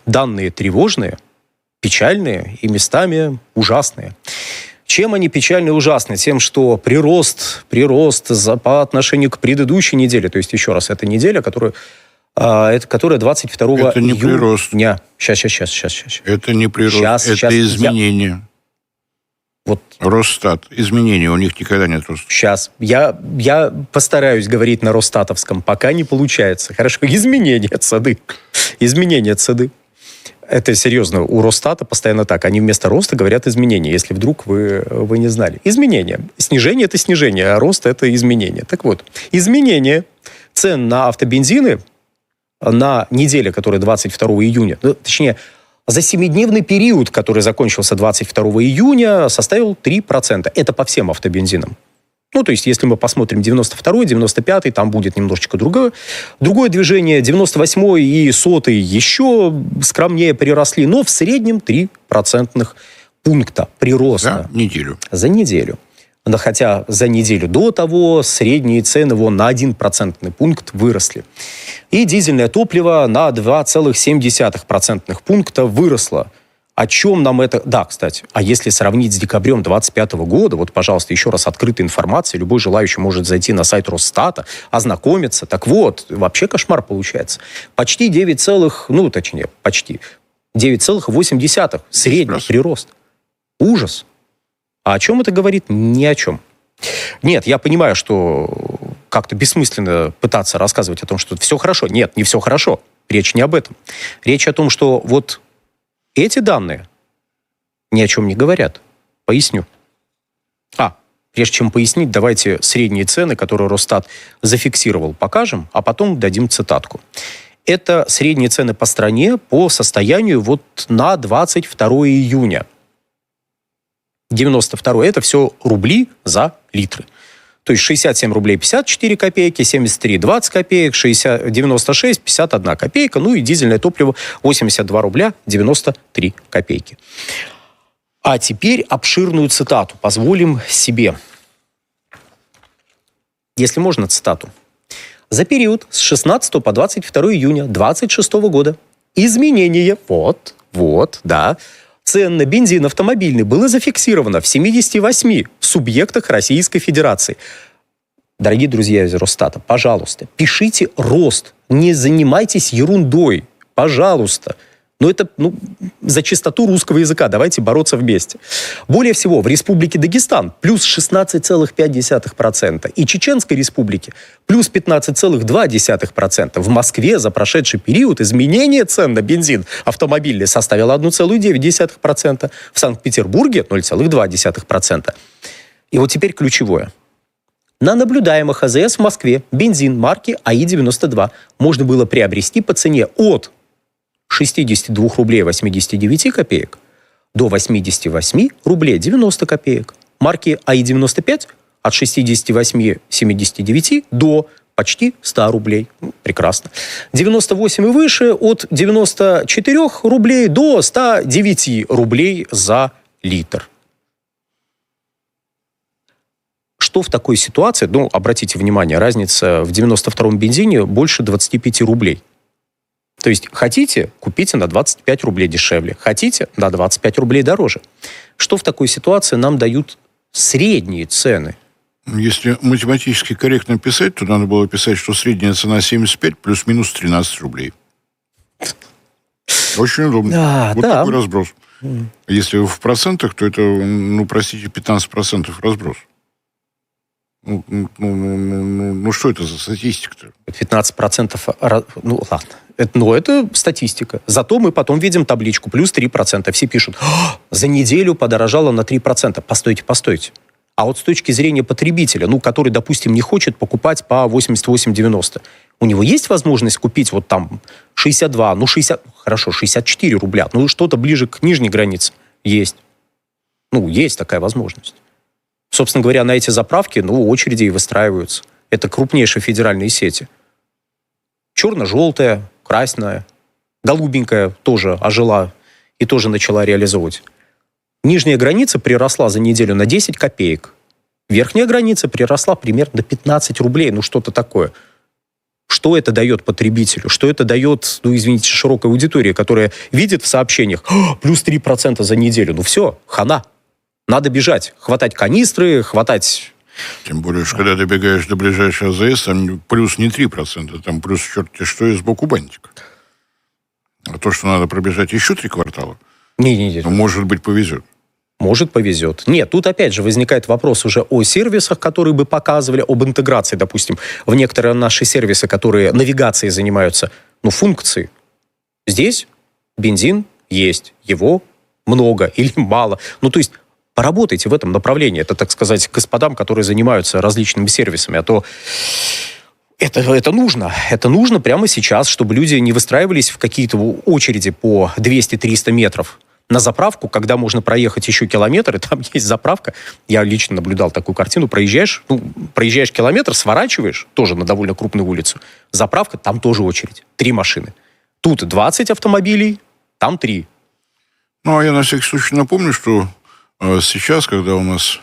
данные тревожные, печальные и местами ужасные. Чем они печальны и ужасны? Тем, что прирост по отношению к предыдущей неделе, то есть, еще раз, это неделя, которая 22 это не прирост. Сейчас. Это не прирост, это изменение. Вот. Росстат. Изменения, у них никогда нет роста. Сейчас. Я постараюсь говорить на росстатовском, пока не получается. Хорошо. Изменения цены. Это серьезно. У Росстата постоянно так. Они вместо роста говорят изменения, если вдруг вы не знали. Изменения. Снижение – это снижение, а рост – это изменение. Так вот, изменение цен на автобензины на неделе, которая 22 июня, точнее, за 7-дневный период, который закончился 22 июня, составил 3%. Это по всем автобензинам. То есть, если мы посмотрим 92-й, 95-й, там будет немножечко другое движение. 98-й и 100-й еще скромнее приросли, но в среднем 3% пункта прироста. За неделю. Но хотя за неделю до того средние цены на 1% пункт выросли. И дизельное топливо на 2,7% пункта выросло. О чем нам это... Да, кстати, а если сравнить с декабрем 2025 года, пожалуйста, еще раз открытая информация, любой желающий может зайти на сайт Росстата, ознакомиться. Так вот, вообще кошмар получается. Почти 9,8 средний прирост. Ужас. А о чем это говорит? Ни о чем. Нет, я понимаю, что как-то бессмысленно пытаться рассказывать о том, что все хорошо. Нет, не все хорошо. Речь не об этом. Речь о том, что эти данные ни о чем не говорят. Поясню. Прежде чем пояснить, давайте средние цены, которые Росстат зафиксировал, покажем, а потом дадим цитатку. Это средние цены по стране по состоянию на 22 июня. 92 это все рубли за литры. То есть 67 рублей 54 копейки, 73 20 копеек, 96 51 копейка, и дизельное топливо 82 рубля 93 копейки. А теперь обширную цитату позволим себе. Если можно, цитату. За период с 16 по 22 июня 2026 года изменение, цен на бензин автомобильный было зафиксировано в 78 субъектах Российской Федерации. Дорогие друзья из Росстата, пожалуйста, пишите рост, не занимайтесь ерундой, пожалуйста. Это за чистоту русского языка, давайте бороться вместе. Более всего, в Республике Дагестан плюс 16,5%, и Чеченской Республике плюс 15,2%. В Москве за прошедший период изменение цен на бензин автомобильный составило 1,9%, в Санкт-Петербурге 0,2%. И теперь ключевое. На наблюдаемых АЗС в Москве бензин марки АИ-92 можно было приобрести по цене от 62 рублей 89 копеек до 88 рублей 90 копеек. Марки АИ-95 от 68,79 до почти 100 рублей. Прекрасно. 98 и выше от 94 рублей до 109 рублей за литр. Что в такой ситуации? Обратите внимание, разница в 92-м бензине больше 25 рублей. То есть хотите, купите на 25 рублей дешевле. Хотите, на 25 рублей дороже. Что в такой ситуации нам дают средние цены? Если математически корректно писать, то надо было писать, что средняя цена 75 плюс-минус 13 рублей. Очень удобно. Такой разброс. Если в процентах, то это, 15% разброс. Что это за статистика-то? 15%, ладно. Это статистика. Зато мы потом видим табличку, плюс 3%. Все пишут, за неделю подорожало на 3%. Постойте. А с точки зрения потребителя, который, допустим, не хочет покупать по 88,90, у него есть возможность купить 62, 64 рубля, что-то ближе к нижней границе? Есть. Есть такая возможность. Собственно говоря, на эти заправки, очереди и выстраиваются. Это крупнейшие федеральные сети. Черно-желтая, красная, голубенькая тоже ожила и тоже начала реализовывать. Нижняя граница приросла за неделю на 10 копеек. Верхняя граница приросла примерно до 15 рублей. Что-то такое. Что это дает потребителю? Что это дает, извините, широкой аудитории, которая видит в сообщениях плюс 3% за неделю? Все, хана. Надо бежать, хватать канистры, хватать... Тем более, что когда ты бегаешь до ближайшей АЗС, там плюс не 3%, там плюс черт-те что и сбоку бантик. А то, что надо пробежать еще 3 квартала, может быть, повезет. Может, повезет. Нет, тут опять же возникает вопрос уже о сервисах, которые бы показывали, об интеграции, допустим, в некоторые наши сервисы, которые навигацией занимаются, функции. Здесь бензин есть, его много или мало. То есть поработайте в этом направлении. Это, так сказать, господам, которые занимаются различными сервисами. А то это нужно. Это нужно прямо сейчас, чтобы люди не выстраивались в какие-то очереди по 200-300 метров на заправку, когда можно проехать еще километр, и там есть заправка. Я лично наблюдал такую картину. Проезжаешь километр, сворачиваешь, тоже на довольно крупную улицу. Заправка, там тоже очередь. 3 машины. Тут 20 автомобилей, там 3. А я на всякий случай напомню, что сейчас, когда у нас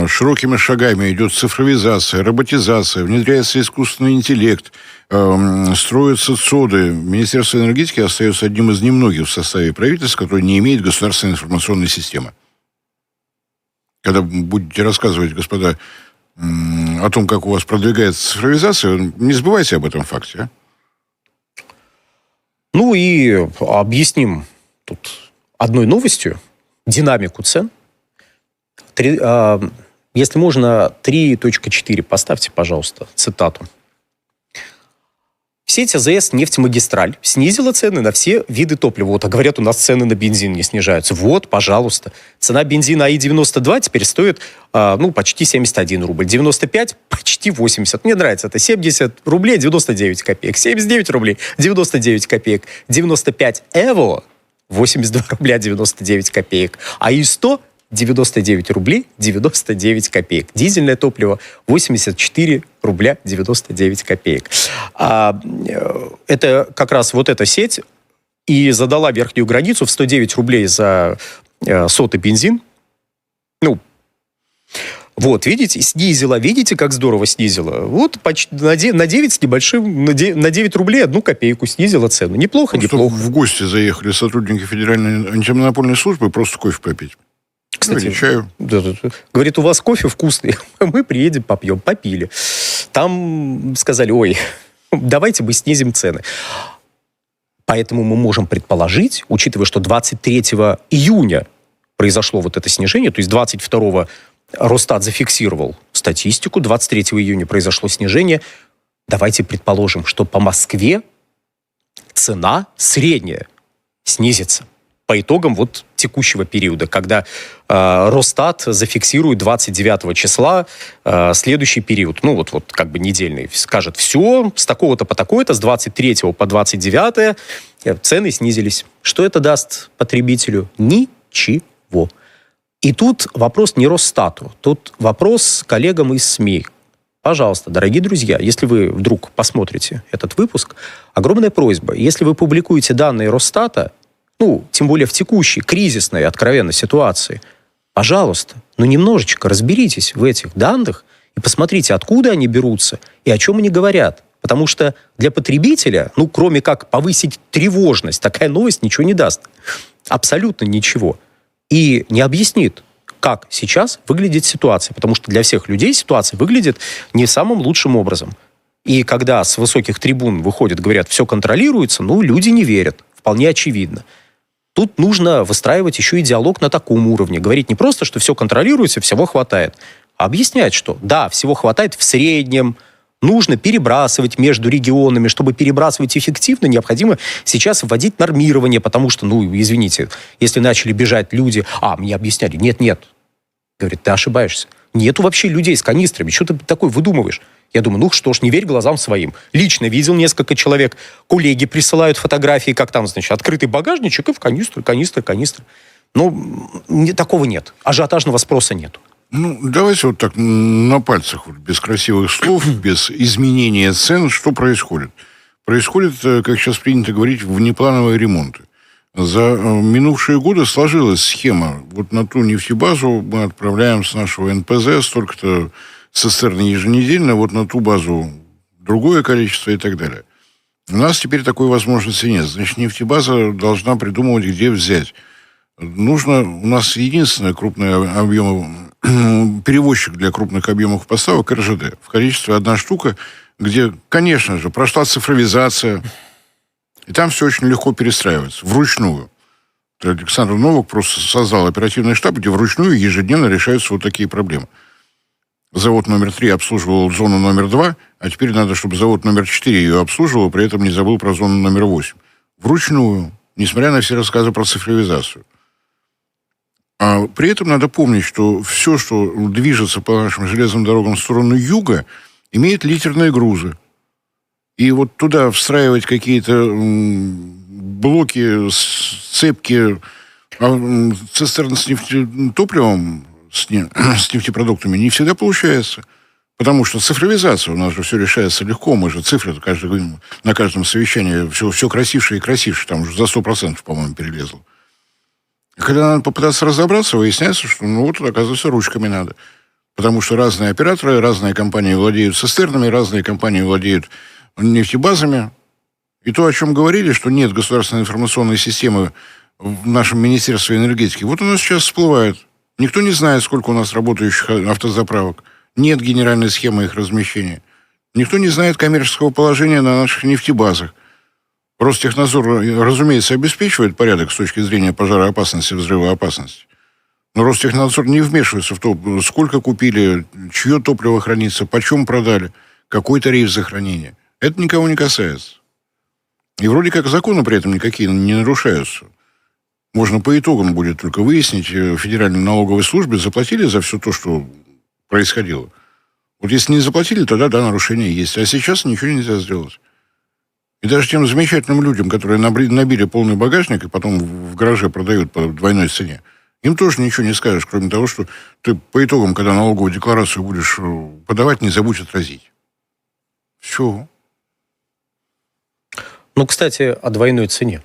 широкими шагами идет цифровизация, роботизация, внедряется искусственный интеллект, строятся ЦОДы, Министерство энергетики остается одним из немногих в составе правительства, который не имеет государственной информационной системы. Когда будете рассказывать, господа, о том, как у вас продвигается цифровизация, не забывайте об этом факте. И объясним тут одной новостью динамику цен. Если можно, 3.4 поставьте, пожалуйста, цитату. Сеть АЗС «Нефтемагистраль» снизила цены на все виды топлива. А говорят, у нас цены на бензин не снижаются. Пожалуйста. Цена бензина АИ-92 теперь стоит почти 71 рубль. 95 почти 80. Мне нравится это. 70 рублей 99 копеек. 79 рублей 99 копеек. 95 ЭВО 82 рубля 99 копеек. АИ-100 99 рублей 99 копеек. Дизельное топливо 84 рубля 99 копеек. Это как раз эта сеть и задала верхнюю границу в 109 рублей за сотый бензин. Видите, снизила. Видите, как здорово снизила? Почти на 9 с небольшим, на 9 рублей 1 копейку снизила цену. Неплохо. В гости заехали сотрудники Федеральной антимонопольной службы просто кофе попить. Кстати, чаю. Говорит, у вас кофе вкусный, мы приедем, попьем. Попили. Там сказали, давайте мы снизим цены. Поэтому мы можем предположить, учитывая, что 23 июня произошло это снижение, то есть 22-го Росстат зафиксировал статистику, 23 июня произошло снижение. Давайте предположим, что по Москве цена средняя снизится по итогам текущего периода, когда Росстат зафиксирует 29 числа следующий период, недельный, скажет, все, с такого-то по такое-то, с 23 по 29 цены снизились. Что это даст потребителю? Ничего. И тут вопрос не Росстату, тут вопрос коллегам из СМИ. Пожалуйста, дорогие друзья, если вы вдруг посмотрите этот выпуск, огромная просьба, если вы публикуете данные Росстата, тем более в текущей, кризисной, откровенной ситуации, пожалуйста, немножечко разберитесь в этих данных и посмотрите, откуда они берутся и о чем они говорят. Потому что для потребителя, кроме как повысить тревожность, такая новость ничего не даст. Абсолютно ничего. И не объяснит, как сейчас выглядит ситуация. Потому что для всех людей ситуация выглядит не самым лучшим образом. И когда с высоких трибун выходят, говорят, все контролируется, люди не верят. Вполне очевидно. Тут нужно выстраивать еще и диалог на таком уровне. Говорить не просто, что все контролируется, всего хватает. А объяснять, что да, всего хватает в среднем, нужно перебрасывать между регионами. Чтобы перебрасывать эффективно, необходимо сейчас вводить нормирование, потому что, извините, если начали бежать люди, мне объясняли, нет. Говорит, ты ошибаешься. Нету вообще людей с канистрами, что ты такое выдумываешь? Я думаю, что ж, не верь глазам своим. Лично видел несколько человек. Коллеги присылают фотографии, как там, открытый багажничек и в канистры. Такого нет. Ажиотажного спроса нету. Давайте так на пальцах, без красивых слов, без изменения цен, что происходит? Происходит, как сейчас принято говорить, внеплановые ремонты. За минувшие годы сложилась схема. На ту нефтебазу мы отправляем с нашего НПЗ столько-то цистерн еженедельно, на ту базу другое количество и так далее. У нас теперь такой возможности нет. Значит, нефтебаза должна придумывать, где взять. У нас единственный крупный объем, перевозчик для крупных объемов поставок РЖД. В количестве 1 штука, где, конечно же, прошла цифровизация, и там все очень легко перестраивается, вручную. Александр Новак просто создал оперативный штаб, где вручную ежедневно решаются вот такие проблемы. Завод номер 3 обслуживал зону номер 2, а теперь надо, чтобы завод номер 4 ее обслуживал, при этом не забыл про зону номер 8. Вручную, несмотря на все рассказы про цифровизацию. А при этом надо помнить, что все, что движется по нашим железным дорогам в сторону юга, имеет литерные грузы. И вот туда встраивать какие-то блоки, цепки, цистерн с топливом, с нефтепродуктами не всегда получается. Потому что цифровизация, у нас же все решается легко, мы же цифры на каждом совещании все красивше и красивше, там уже за 100%, по-моему, перелезло. Когда надо попытаться разобраться, выясняется, что, оказывается, ручками надо. Потому что разные операторы, разные компании владеют цистернами, разные компании владеют нефтебазами. И то, о чем говорили, что нет государственной информационной системы в нашем Министерстве энергетики, вот у нас сейчас всплывает. Никто не знает, сколько у нас работающих автозаправок. Нет генеральной схемы их размещения. Никто не знает коммерческого положения на наших нефтебазах. Ростехнадзор, разумеется, обеспечивает порядок с точки зрения пожароопасности, взрывоопасности. Но Ростехнадзор не вмешивается в то, сколько купили, чье топливо хранится, почем продали, какой тариф за хранение. Это никого не касается. И вроде как законы при этом никакие не нарушаются. Можно по итогам будет только выяснить, Федеральной налоговой службе заплатили за все то, что происходило. Вот если не заплатили, тогда да, нарушение есть. А сейчас ничего нельзя сделать. И даже тем замечательным людям, которые набили полный багажник и потом в гараже продают по двойной цене, им тоже ничего не скажешь, кроме того, что ты по итогам, когда налоговую декларацию будешь подавать, не забудь отразить. Все. Кстати, о двойной цене.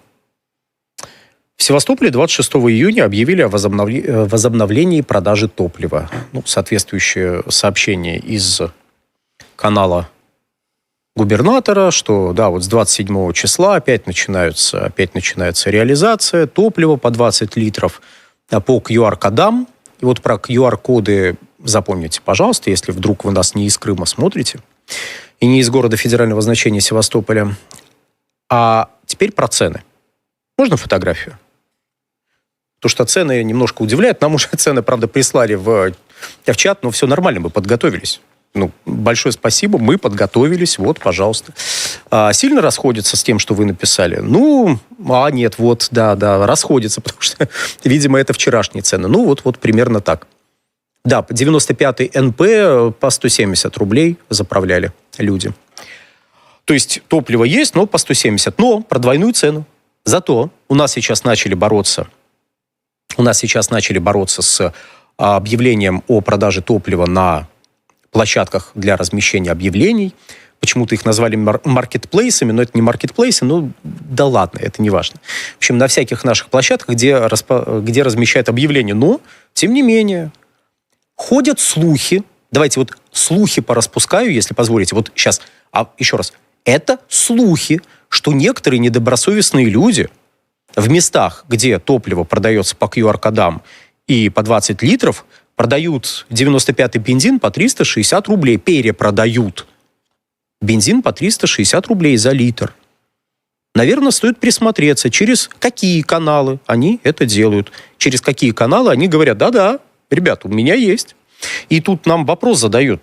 В Севастополе 26 июня объявили о возобновлении продажи топлива. Соответствующее сообщение из канала губернатора, что с 27 числа опять начинается реализация топлива по 20 литров по QR-кодам. И вот про QR-коды запомните, пожалуйста, если вдруг вы нас не из Крыма смотрите и не из города федерального значения Севастополя. А теперь про цены. Можно фотографию? Потому что цены немножко удивляют. Нам уже цены, правда, прислали в чат, но все нормально, мы подготовились. Большое спасибо, мы подготовились, вот, пожалуйста. Сильно расходится с тем, что вы написали? Нет, расходится, потому что, видимо, это вчерашние цены. Вот примерно так. Да, 95-й НП по 170 рублей заправляли люди. То есть топливо есть, но по 170, но про двойную цену. Зато у нас сейчас начали бороться с объявлением о продаже топлива на площадках для размещения объявлений. Почему-то их назвали маркетплейсами, но это не маркетплейсы, да ладно, это не важно. В общем, на всяких наших площадках, где размещают объявления. Но, тем не менее, ходят слухи. Давайте слухи пораспускаю, если позволите. Вот сейчас, еще раз. Это слухи, что некоторые недобросовестные люди в местах, где топливо продается по QR-кодам и по 20 литров, продают 95-й бензин по 360 рублей, перепродают бензин по 360 рублей за литр. Наверное, стоит присмотреться, через какие каналы они это делают. Через какие каналы они говорят, да-да, ребята, у меня есть. И тут нам вопрос задают.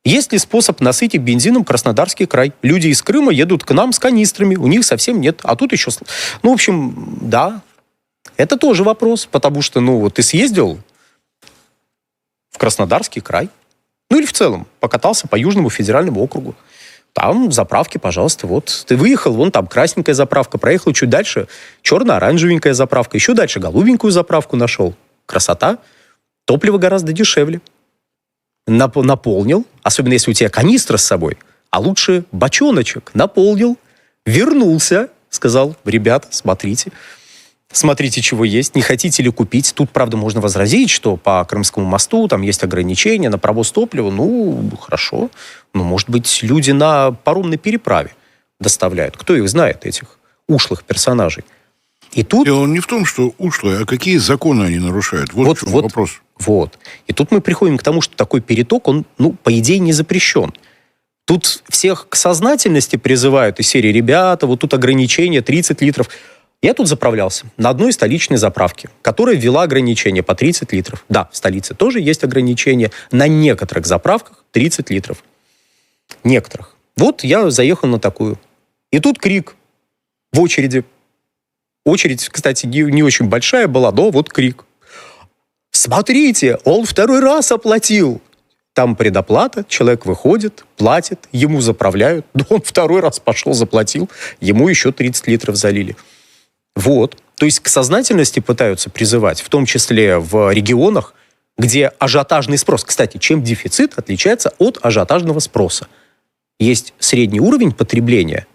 Есть ли способ насытить бензином Краснодарский край? Люди из Крыма едут к нам с канистрами, у них совсем нет. А тут еще... в общем, да, это тоже вопрос, потому что, ты съездил в Краснодарский край, или в целом покатался по Южному федеральному округу. Там заправки, пожалуйста, ты выехал, там красненькая заправка, проехал чуть дальше, черно-оранжевенькая заправка, еще дальше голубенькую заправку нашел. Красота. Топливо гораздо дешевле. Наполнил, особенно если у тебя канистра с собой, а лучше бочоночек, наполнил, вернулся, сказал, ребята, смотрите, смотрите, чего есть, не хотите ли купить. Тут, правда, можно возразить, что по Крымскому мосту там есть ограничения на провоз топлива. Ну, хорошо. Но, может быть, люди на паромной переправе доставляют. Кто их знает, этих ушлых персонажей? И тут... Дело не в том, что ушлые, а какие законы они нарушают. Вот в чем вопрос. Вот. И тут мы приходим к тому, что такой переток, он, по идее, не запрещен. Тут всех к сознательности призывают из серии «Ребята, вот тут ограничение 30 литров». Я тут заправлялся на одной столичной заправке, которая ввела ограничение по 30 литров. Да, в столице тоже есть ограничение. На некоторых заправках 30 литров. Некоторых. Вот я заехал на такую. И тут крик в очереди. Очередь, кстати, не очень большая была, но вот крик. Смотрите, он второй раз оплатил. Там предоплата, человек выходит, платит, ему заправляют. Да он второй раз пошел, заплатил, ему еще 30 литров залили. Вот. То есть к сознательности пытаются призывать, в том числе в регионах, где ажиотажный спрос. Кстати, чем дефицит отличается от ажиотажного спроса? Есть средний уровень потребления,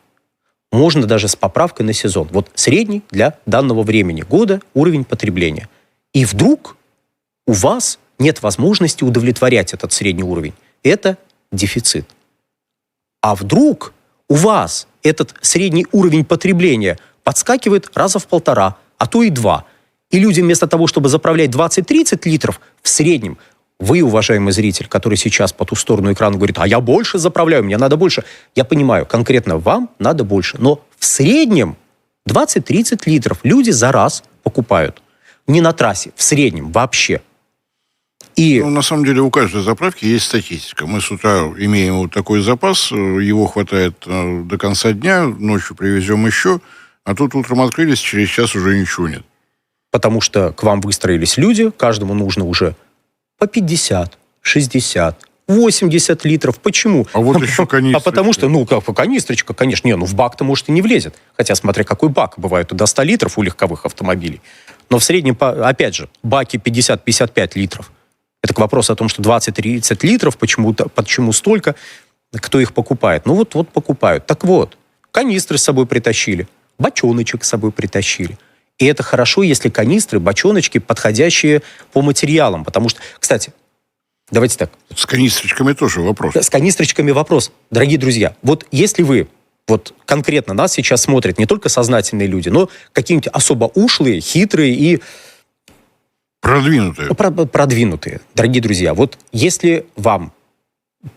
можно даже с поправкой на сезон. Вот средний для данного времени года уровень потребления. И вдруг у вас нет возможности удовлетворять этот средний уровень. Это дефицит. А вдруг у вас этот средний уровень потребления подскакивает раза в 1,5, а то и 2. И люди вместо того, чтобы заправлять 20-30 литров в среднем, вы, уважаемый зритель, который сейчас по ту сторону экрана говорит, а я больше заправляю, мне надо больше. Я понимаю, конкретно вам надо больше. Но в среднем 20-30 литров люди за раз покупают. Не на трассе, в среднем вообще. И... на самом деле у каждой заправки есть статистика. Мы с утра имеем вот такой запас, его хватает до конца дня, ночью привезем еще, а тут утром открылись, через час уже ничего нет. Потому что к вам выстроились люди, каждому нужно уже по 50, 60, 80 литров. Почему? А вот еще канистрочка. А потому что, как канистрочка, конечно, в бак-то, может, и не влезет. Хотя, смотря какой бак. Бывает и до 100 литров у легковых автомобилей. Но в среднем, опять же, баки 50-55 литров. Это к вопросу о том, что 20-30 литров, почему столько, кто их покупает? Вот покупают. Так вот, канистры с собой притащили, бочоночек с собой притащили. И это хорошо, если канистры, бочоночки подходящие по материалам. Потому что, кстати, давайте так. С канистрочками тоже вопрос. С канистрочками вопрос. Дорогие друзья, вот если вы, конкретно нас сейчас смотрят не только сознательные люди, но какие-нибудь особо ушлые, хитрые и... Продвинутые. Продвинутые. Дорогие друзья, если вам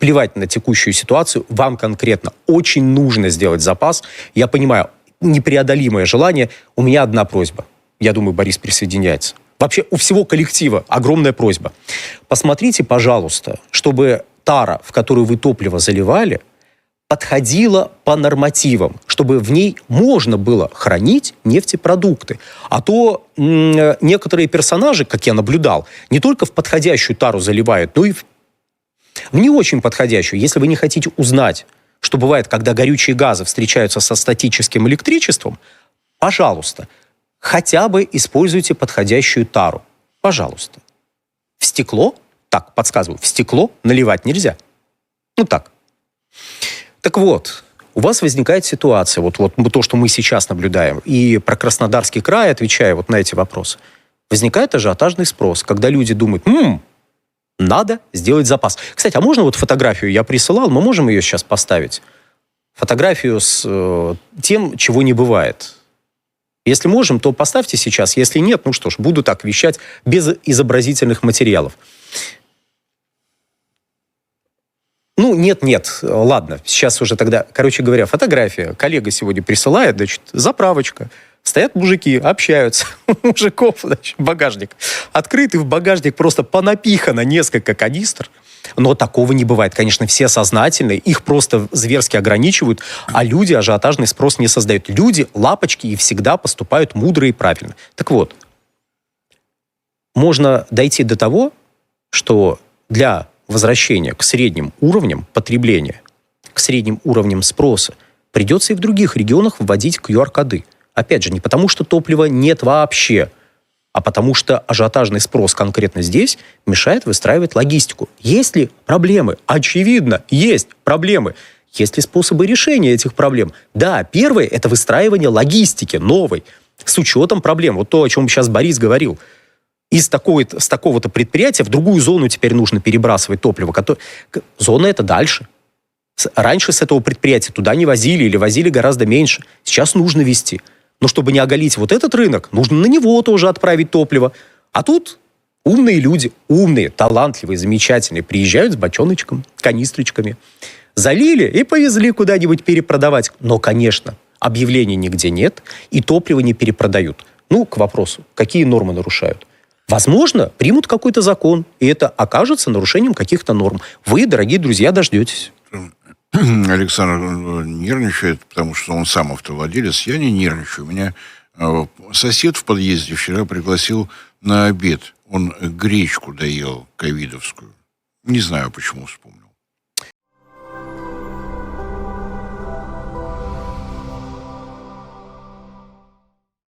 плевать на текущую ситуацию, вам конкретно очень нужно сделать запас, я понимаю, непреодолимое желание, у меня одна просьба. Я думаю, Борис присоединяется. Вообще у всего коллектива огромная просьба. Посмотрите, пожалуйста, чтобы тара, в которую вы топливо заливали, подходила по нормативам, чтобы в ней можно было хранить нефтепродукты. А то некоторые персонажи, как я наблюдал, не только в подходящую тару заливают, но и в не очень подходящую. Если вы не хотите узнать, что бывает, когда горючие газы встречаются со статическим электричеством, пожалуйста, хотя бы используйте подходящую тару. Пожалуйста. В стекло, так, подсказываю, в стекло наливать нельзя. Так. Так вот, у вас возникает ситуация, то, что мы сейчас наблюдаем, и про Краснодарский край, отвечая на эти вопросы, возникает ажиотажный спрос, когда люди думают, надо сделать запас. Кстати, а можно фотографию я присылал, мы можем ее сейчас поставить? Фотографию с тем, чего не бывает. Если можем, то поставьте сейчас. Если нет, буду так вещать без изобразительных материалов. Нет, ладно, сейчас уже тогда, фотография. Коллега сегодня присылает, заправочка. Стоят мужики, общаются. У мужиков, багажник открытый, в багажник просто понапихано несколько канистр. Но такого не бывает. Конечно, все сознательные, их просто зверски ограничивают, а люди ажиотажный спрос не создают. Люди лапочки и всегда поступают мудро и правильно. Так вот, можно дойти до того, что для возвращения к средним уровням потребления, к средним уровням спроса, придется и в других регионах вводить QR-коды. Опять же, не потому, что топлива нет вообще, а потому что ажиотажный спрос конкретно здесь мешает выстраивать логистику. Есть ли проблемы? Очевидно, есть проблемы. Есть ли способы решения этих проблем? Да, первое – это выстраивание логистики новой. С учетом проблем. Вот то, о чем сейчас Борис говорил. С такого-то предприятия в другую зону теперь нужно перебрасывать топливо. Зона это дальше. Раньше с этого предприятия туда не возили или возили гораздо меньше. Сейчас нужно везти. Но чтобы не оголить вот этот рынок, нужно на него тоже отправить топливо. А тут умные люди, умные, талантливые, замечательные, приезжают с бочоночком, канистрочками. Залили и повезли куда-нибудь перепродавать. Но, конечно, объявлений нигде нет, и топливо не перепродают. К вопросу, какие нормы нарушают? Возможно, примут какой-то закон, и это окажется нарушением каких-то норм. Вы, дорогие друзья, дождетесь. Александр нервничает, потому что он сам автовладелец. Я не нервничаю. У меня сосед в подъезде вчера пригласил на обед. Он гречку доел ковидовскую. Не знаю, почему вспомнил.